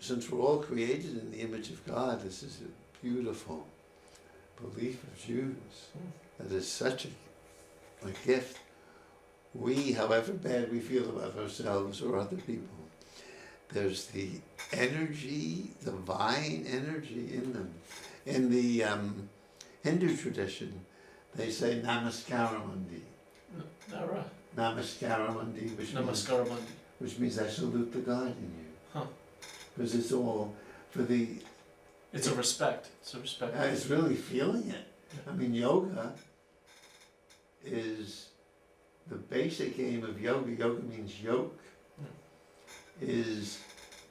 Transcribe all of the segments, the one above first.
since we're all created in the image of God, this is a beautiful belief of Jews. That is such a gift. We, however bad we feel about ourselves or other people, there's the energy, divine energy in them. In the Hindu tradition, they say Namaskaramandi. Nara. Namaskaramandi, Namaskaramandi. which means I salute the God in you. Huh. Because it's all for the... It's a respect. It's a respect. It's really feeling it. Yeah. I mean, yoga is the basic aim of yoga. Yoga means yoke. Is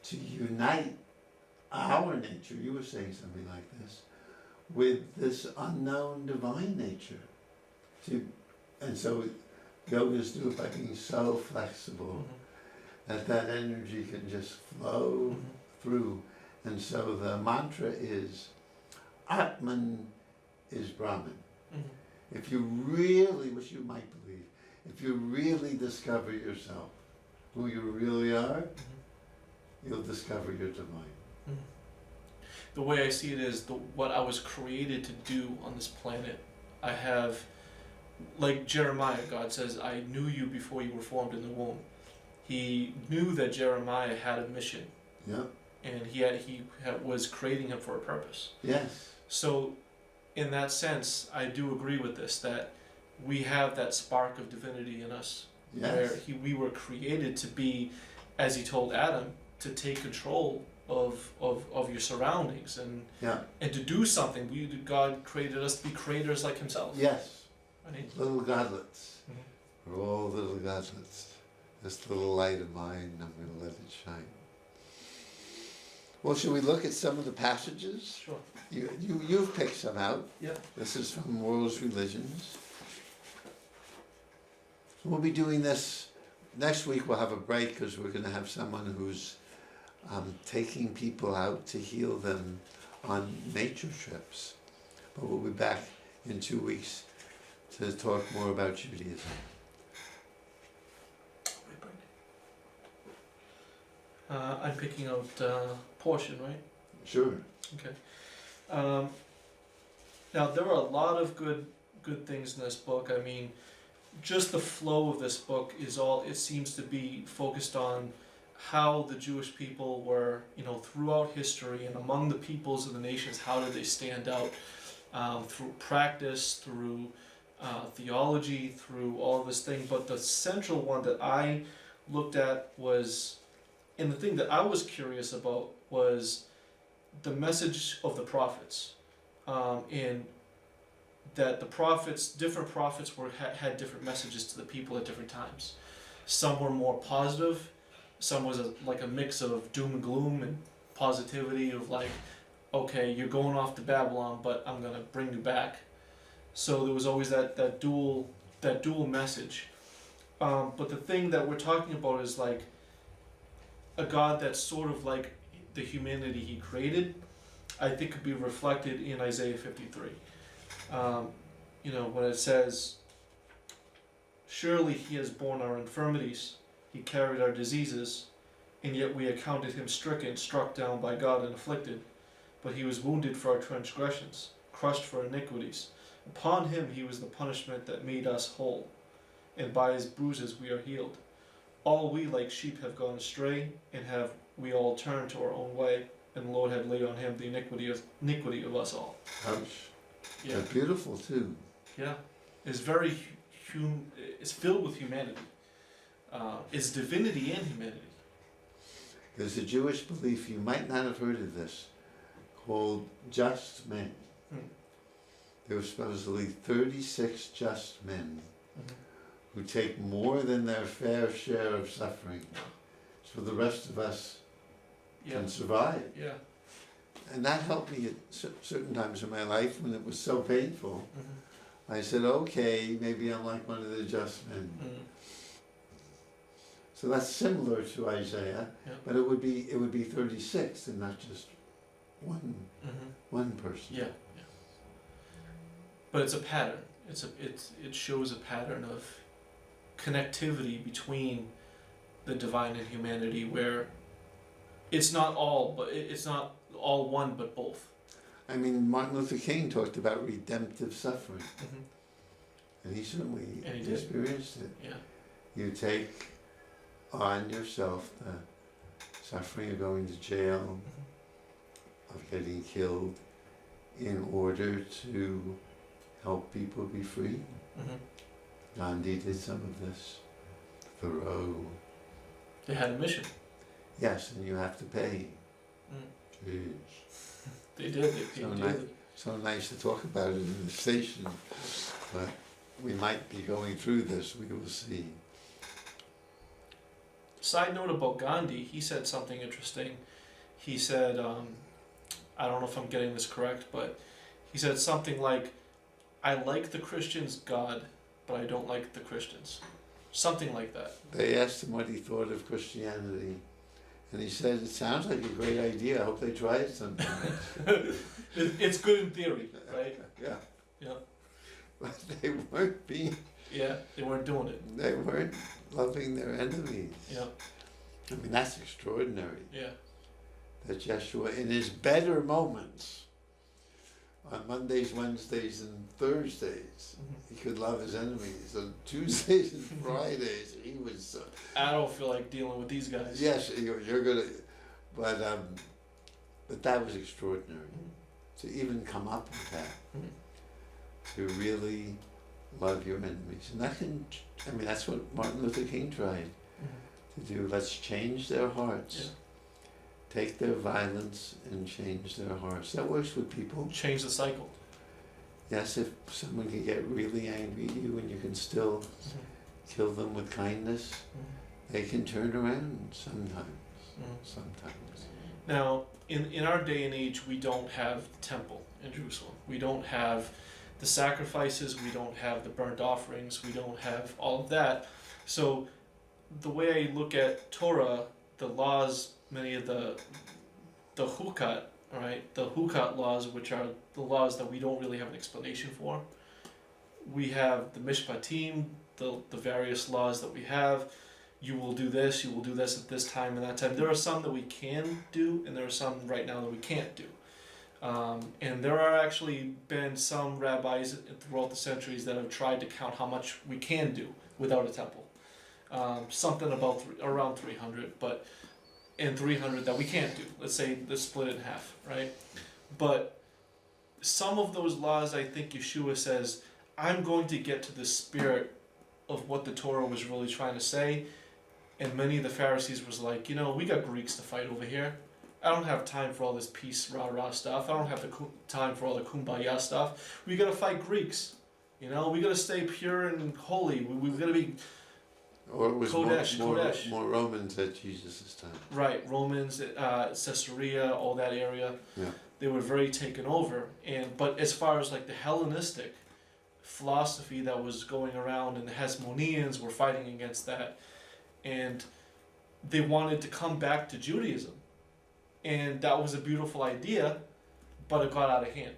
to unite our nature, you were saying something like this, with this unknown divine nature. And so yogas do it by being so flexible that energy can just flow through. And so the mantra is, Atman is Brahman. If you really, which you might believe, if you really discover yourself, who you really are, you'll discover your divine. The way I see it is what I was created to do on this planet. I have, like Jeremiah, God says, I knew you before you were formed in the womb. He knew that Jeremiah had a mission. Yeah. And he was creating him for a purpose. Yes. So, in that sense, I do agree with this, that we have that spark of divinity in us. Yes. Where we were created to be, as he told Adam, to take control of your surroundings and to do something. God created us to be creators like himself. Yes. Right? Little godlets. We're all little godlets. This little light of mine, I'm going to let it shine. Well, should we look at some of the passages? Sure. You've picked some out. Yeah. This is from World's Religions. We'll be doing this next week. We'll have a break because we're going to have someone who's taking people out to heal them on nature trips. But we'll be back in 2 weeks to talk more about Judaism. I'm picking out portion, right? Sure. Okay. Now there are a lot of good things in this book. I mean, just the flow of this book is all. It seems to be focused on how the Jewish people were, throughout history and among the peoples of the nations. How did they stand out through practice, through theology, through all this thing. But the central one that I looked at was. And the thing that I was curious about was the message of the prophets, in that the prophets, different prophets had different messages to the people at different times. Some were more positive, some was like a mix of doom and gloom and positivity of like, okay, you're going off to Babylon, but I'm gonna bring you back. So there was always that dual message. But the thing that we're talking about is like a God that's sort of like the humanity he created, I think could be reflected in Isaiah 53. When it says, surely he has borne our infirmities, he carried our diseases, and yet we accounted him stricken, struck down by God and afflicted. But he was wounded for our transgressions, crushed for iniquities. Upon him he was the punishment that made us whole, and by his bruises we are healed. All we like sheep have gone astray, and have we all turned to our own way, and the Lord had laid on him the iniquity of us all. Ouch. Yeah. They're beautiful too. Yeah. It's very it's filled with humanity. It's divinity and humanity. There's a Jewish belief, you might not have heard of this, called just men. There were supposedly 36 just men who take more than their fair share of suffering, so the rest of us can survive. Yeah. And that helped me at certain times in my life when it was so painful. I said, okay, maybe I'm like one of the just men. So that's similar to Isaiah, but it would be 36 and not just one person. Yeah. But it's a pattern. It shows a pattern of connectivity between the divine and humanity, where it's not all, but it's not all one, but both. I mean, Martin Luther King talked about redemptive suffering, Hmm. and he certainly And he did. experienced it. Yeah. You take on yourself the suffering of going to jail, Hmm. of getting killed, in order to help people be free. Hmm. Gandhi did some of this. Thoreau. They had a mission. Yes, and you have to pay. Mm. Jeez. They did. They So did. nice. So nice to talk about it in the station, but we might be going through this, we will see. Side note about Gandhi, he said something interesting. He said, I don't know if I'm getting this correct, but he said something like, I like the Christians' God, but I don't like the Christians. Something like that. They asked him what he thought of Christianity, and he said, it sounds like a great idea, I hope they try it sometime. It's good in theory, right? Yeah. Yeah. But they weren't being, Yeah, they weren't doing it. they weren't loving their enemies. Yeah, I mean, that's extraordinary. yeah. That Yeshua, in his better moments, on Mondays, Wednesdays, and Thursdays, Mhm. he could love his enemies. On Tuesdays and Fridays, he was. I don't feel like dealing with these guys. Yes, you're gonna, but that was extraordinary Mhm. to even come up with that, Mhm. to really love your enemies, and that can. I mean, that's what Martin Luther King tried Mhm. to do. Let's change their hearts. Yeah. Take their violence and change their hearts. That works with people. Change the cycle. Yes, if someone can get really angry at you and you can still Mhm. kill them with kindness, Mhm. they can turn around sometimes. Mhm. Sometimes. Now, in our day and age, we don't have the temple in Jerusalem. We don't have the sacrifices. We don't have the burnt offerings. We don't have all of that. So, the way I look at Torah, the laws, many of the hukat, right? The hukat laws, which are the laws that we don't really have an explanation for. We have the mishpatim, the various laws that we have. You will do this, you will do this at this time and that time. There are some that we can do, and there are some right now that we can't do. And there are actually been some rabbis throughout the centuries that have tried to count how much we can do without a temple. Something about around 300, but and 300 that we can't do. Let's say let's split it in half, right? But some of those laws, I think Yeshua says, I'm going to get to the spirit of what the Torah was really trying to say. And many of the Pharisees was like, we got Greeks to fight over here. I don't have time for all this peace, rah-rah stuff. I don't have the time for all the kumbaya stuff. We got to fight Greeks. We got to stay pure and holy. We've got to be... Or it was Kodesh. more Romans at Jesus' time. Right, Romans, Caesarea, all that area. Yeah. They were very taken over. But as far as like the Hellenistic philosophy that was going around, and the Hasmoneans were fighting against that, and they wanted to come back to Judaism. And that was a beautiful idea, but it got out of hand.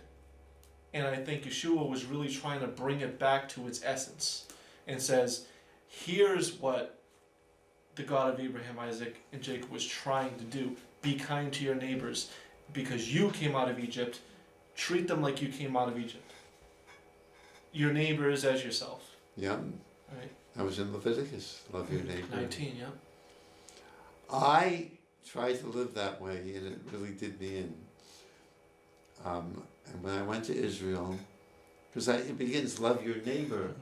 And I think Yeshua was really trying to bring it back to its essence, and says, here's what the God of Abraham, Isaac, and Jacob was trying to do. Be kind to your neighbors. Because you came out of Egypt, treat them like you came out of Egypt. Your neighbors as yourself. Yeah. Right? That was in Leviticus. Love your neighbor. 19, yeah. I tried to live that way, and it really did me in. And when I went to Israel, because it begins, love your neighbor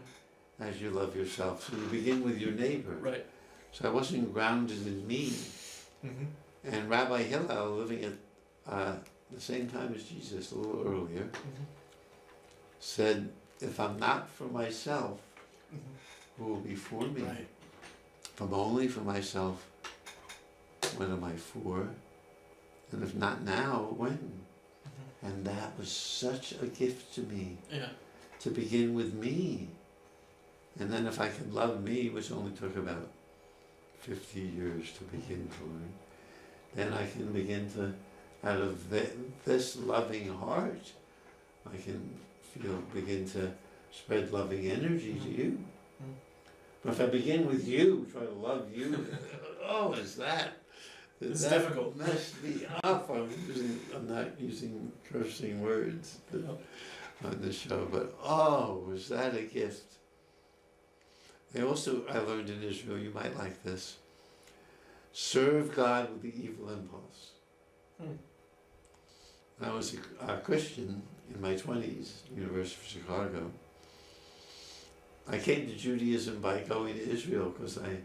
as you love yourself. So you begin with your neighbor. Right. So I wasn't grounded in me. Mm-hmm. And Rabbi Hillel, living at the same time as Jesus, a little earlier, Mm-hmm. said, if I'm not for myself, Mm-hmm. who will be for me? Right. If I'm only for myself, what am I for? And if not now, when? Mm-hmm. And that was such a gift to me, Yeah. to begin with me. And then if I could love me, which only took about 50 years to begin for, then I can begin to, out of this loving heart, I can begin to spread loving energy to you. Mm. But if I begin with you, try to love you, oh, is that? It's difficult. Messed me up. I'm not using cursing words on the show, but oh, was that a gift? I learned in Israel, you might like this, serve God with the evil impulse. When I was a Christian in my 20s, University of Chicago, I came to Judaism by going to Israel because I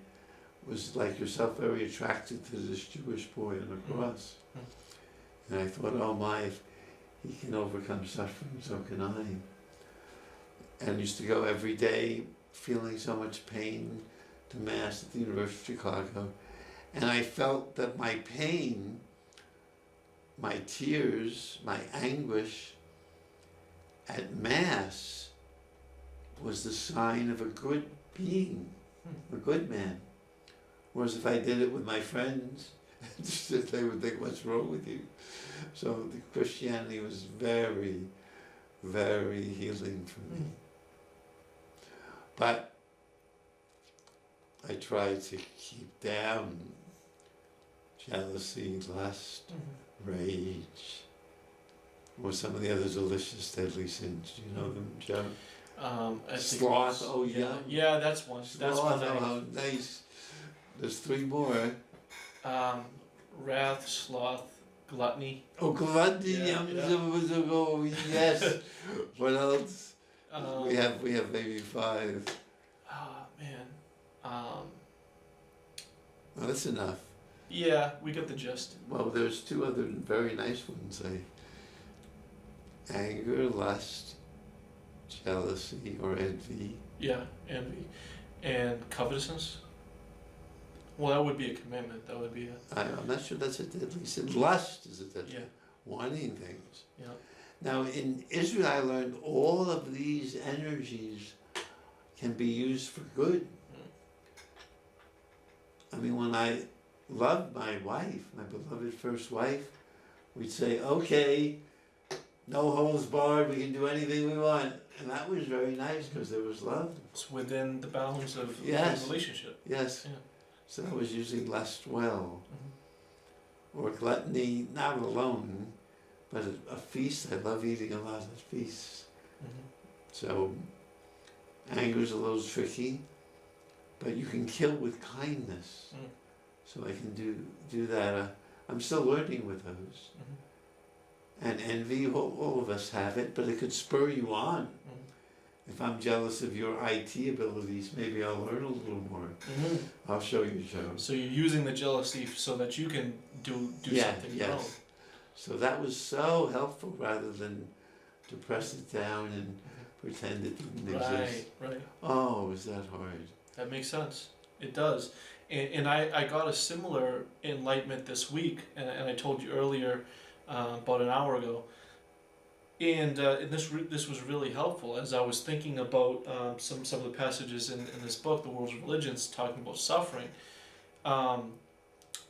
was, like yourself, very attracted to this Jewish boy on the cross. And I thought, oh my, if he can overcome suffering, so can I. And I used to go every day feeling so much pain to Mass at the University of Chicago. And I felt that my pain, my tears, my anguish at Mass was the sign of a good being, a good man. Whereas if I did it with my friends, they would think, what's wrong with you? So the Christianity was very, very healing for me. But I tried to keep down jealousy, lust, rage, or some of the other delicious deadly sins. Do you know them, Joe? Sloth. Oh yeah. Yeah, that's one. That's one. Oh, nice. There's three more. Wrath, sloth, gluttony. Oh, gluttony. Yeah. Oh, yes. What else? We have maybe 5. Oh man. Well, that's enough. Yeah, we get the gist. Well, there's 2 other very nice ones. Anger, lust, jealousy, or envy. Yeah, envy, and covetousness. Well, that would be a commandment. That would be a. I'm not sure that's a deadly sin. Lust is a deadly sin. Wanting things. Yeah. Now, in Israel, I learned all of these energies can be used for good. I mean, when I loved my wife, my beloved first wife, we'd say, okay, no holds barred, we can do anything we want. And that was very nice because there was love. It's within the bounds of the relationship. Yes. Yeah. So I was using lust well. Or gluttony, not alone, but a feast. I love eating a lot of feasts. So anger's a little tricky, but you can kill with kindness. So I can do that. I'm still learning with those. And envy, all of us have it, but it could spur you on. If I'm jealous of your IT abilities, maybe I'll learn a little more. I'll show you, Joe. So you're using the jealousy so that you can do something your own. So that was so helpful rather than to press it down and pretend it didn't exist. Right. Oh, was that hard? That makes sense. It does. And I got a similar enlightenment this week, and I told you earlier, about an hour ago. And this was really helpful as I was thinking about some of the passages in this book, The World's Religions, talking about suffering.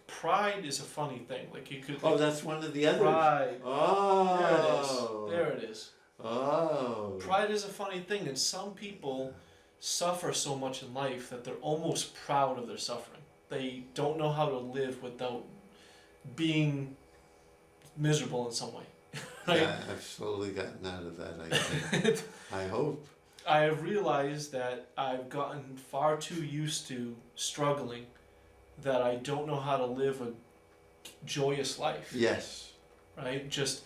Pride is a funny thing. Like you could. Oh, that's one of the others. Pride. Oh. There it is. Oh. Pride is a funny thing, and some people suffer so much in life that they're almost proud of their suffering. They don't know how to live without being miserable in some way. Right? Yeah, I've slowly gotten out of that, I think. I hope. I have realized that I've gotten far too used to struggling that I don't know how to live a joyous life. Yes. Right? Just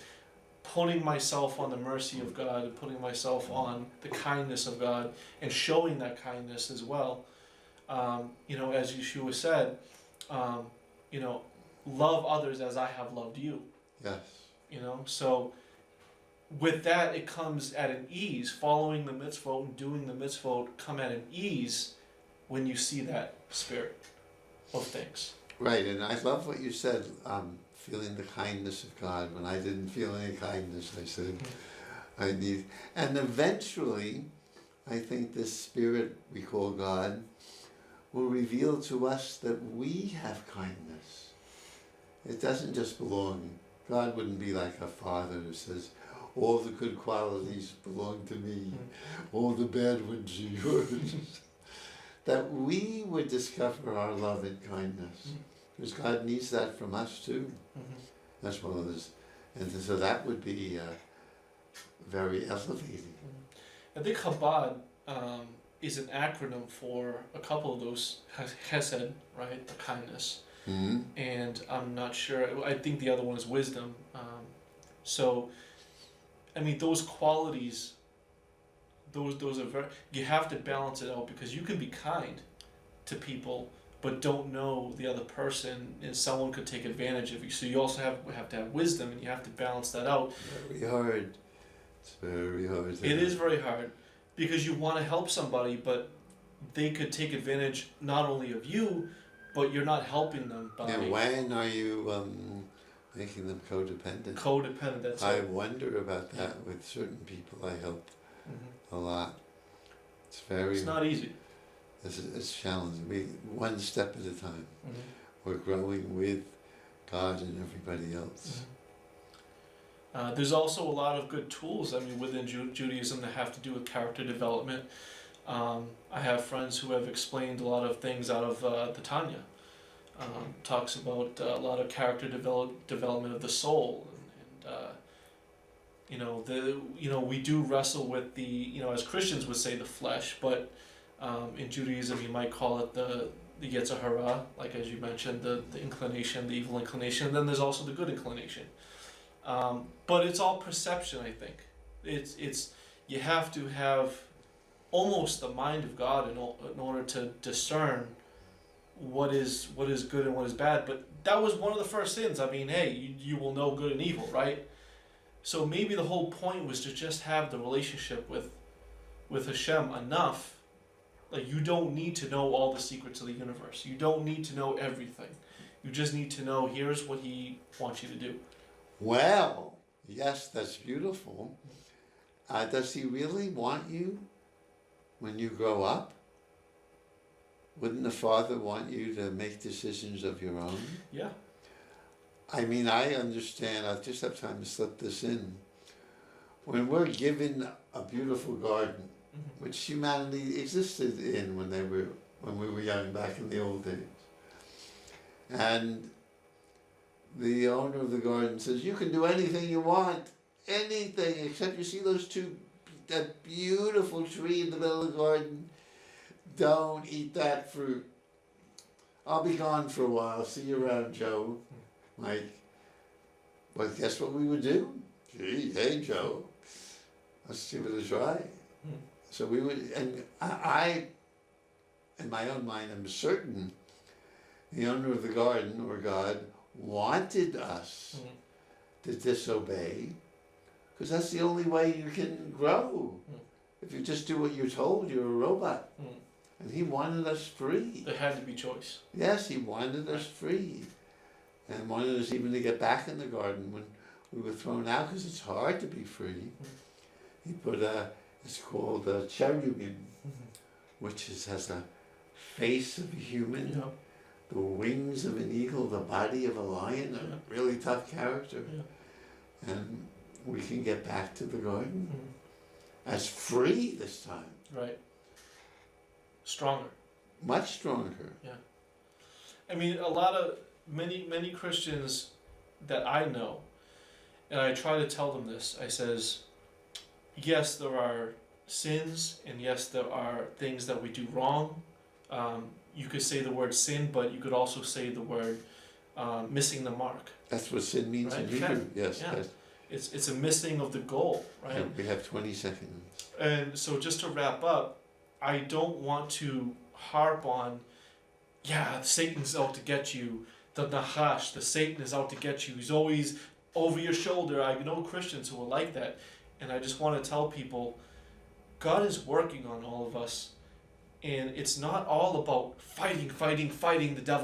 putting myself on the mercy of God and putting myself on the kindness of God and showing that kindness as well. As Yeshua said, love others as I have loved you. Yes. So with that, it comes at an ease. Following the mitzvot and doing the mitzvot come at an ease when you see that spirit of things. Right, and I love what you said, feeling the kindness of God. When I didn't feel any kindness, I said, I need... And eventually, I think this spirit we call God will reveal to us that we have kindness. It doesn't just belong. God wouldn't be like a father who says, all the good qualities belong to me, all the bad ones are yours. That we would discover our love and kindness. Because God needs that from us too. That's one of those, and so that would be very elevating. I think Chabad is an acronym for a couple of those, Hesed, right, the kindness, and I'm not sure, I think the other one is wisdom. So, I mean, those qualities, those are very, you have to balance it out, because you can be kind to people, but don't know the other person, and someone could take advantage of you. So you also have to have wisdom, and you have to balance that out. Very hard. It's very hard. It is very hard, because you want to help somebody, but they could take advantage not only of you, but you're not helping them by Now, when are you making them codependent? codependent. That's I it. wonder about that with certain people I help a lot. It's very. It's not easy. It's challenging. One step at a time. We're growing with God and everybody else. There's also a lot of good tools, I mean, within Judaism that have to do with character development. I have friends who have explained a lot of things out of the Tanya. Talks about a lot of character development of the soul, and we do wrestle with the, as Christians would say, the flesh, but in Judaism you might call it the Yetzer Hara, like as you mentioned, the inclination, the evil inclination, and then there's also the good inclination. But it's all perception, I think. It's you have to have almost the mind of God in order to discern what is good and what is bad. But that was one of the first sins. I mean, hey, you will know good and evil, right? So maybe the whole point was to just have the relationship with Hashem enough. Like, you don't need to know all the secrets of the universe. You don't need to know everything. You just need to know, here's what He wants you to do. Well, yes, that's beautiful. Does He really want you when you grow up? Wouldn't the Father want you to make decisions of your own? Yeah. I mean, I understand. I just have time to slip this in. When we're given a beautiful garden, which humanity existed in when we were young, back in the old days, and the owner of the garden says, you can do anything you want, anything, except you see that beautiful tree in the middle of the garden, don't eat that fruit. I'll be gone for a while, see you around, Joe. Like, but guess what we would do? Gee, hey Joe, let's give it a try. So we would, and I, in my own mind, am certain the owner of the garden, or God, wanted us to disobey, because that's the only way you can grow. If you just do what you're told, you're a robot. And He wanted us free. There had to be choice. Yes, He wanted us free, and wanted us even to get back in the garden when we were thrown out, because it's hard to be free. He put it's called a cherubim, which has a face of a human, the wings of an eagle, the body of a lion, a really tough character. And we can get back to the garden as free this time. Right. Stronger. Much stronger. Yeah. I mean, many Christians that I know, and I try to tell them this, I says, yes, there are sins, and yes, there are things that we do wrong. You could say the word sin, but you could also say the word missing the mark. That's what sin means in Hebrew. Yes. Yeah. It's a missing of the goal, right? Yeah, we have 20 seconds. And so just to wrap up, I don't want to harp on, Satan's out to get you. The Nahash, the Satan is out to get you. He's always over your shoulder. I know Christians who are like that. And I just want to tell people, God is working on all of us. And it's not all about fighting the devil.